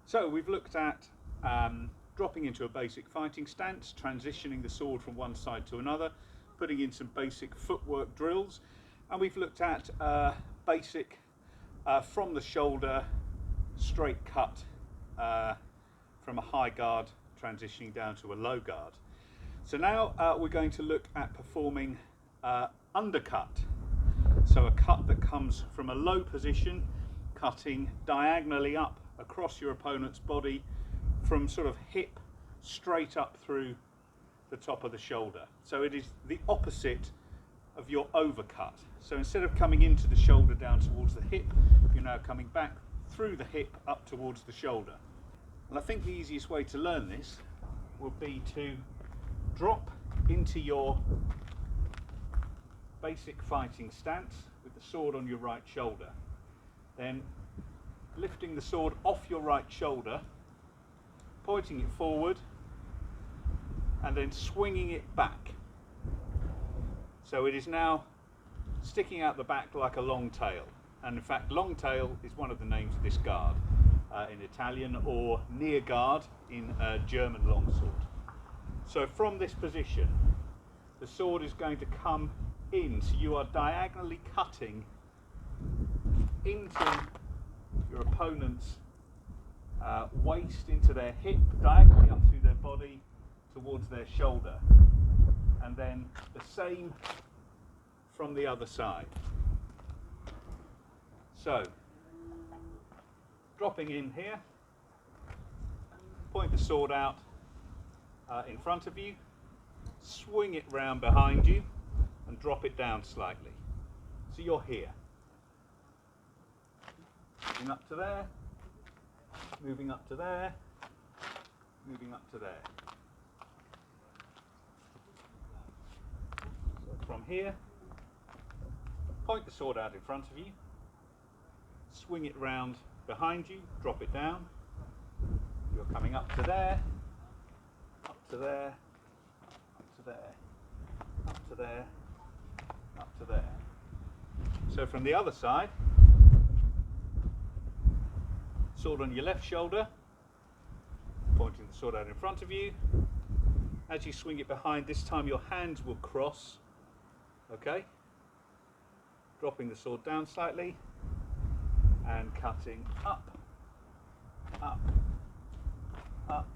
So we've looked at dropping into a basic fighting stance, transitioning the sword from one side to another, putting in some basic footwork drills, and we've looked at basic from the shoulder straight cut from a high guard transitioning down to a low guard. So now we're going to look at performing undercut. So a cut that comes from a low position, cutting diagonally up across your opponent's body from sort of hip straight up through the top of the shoulder. So it is the opposite of your overcut. So instead of coming into the shoulder down towards the hip, you're now coming back through the hip up towards the shoulder. And I think the easiest way to learn this will be to drop into your basic fighting stance with the sword on your right shoulder. Then lifting the sword off your right shoulder, pointing it forward, and then swinging it back. So it is now sticking out the back like a long tail. And in fact, long tail is one of the names of this guard in Italian, or near guard in German longsword. So from this position, the sword is going to come in, so you are diagonally cutting into your opponent's waist, into their hip, diagonally up through their body towards their shoulder, and then the same from the other side. So dropping in here, point the sword out in front of you, swing it round behind you and drop it down slightly. So you're here. Moving up to there, moving up to there, moving up to there. So from here, point the sword out in front of you, swing it round behind you, drop it down. You're coming up to there, up to there, up to there, up to there, up to there. So from the other side, sword on your left shoulder, pointing the sword out in front of you. As you swing it behind, this time your hands will cross, okay? Dropping the sword down slightly and cutting up, up, up,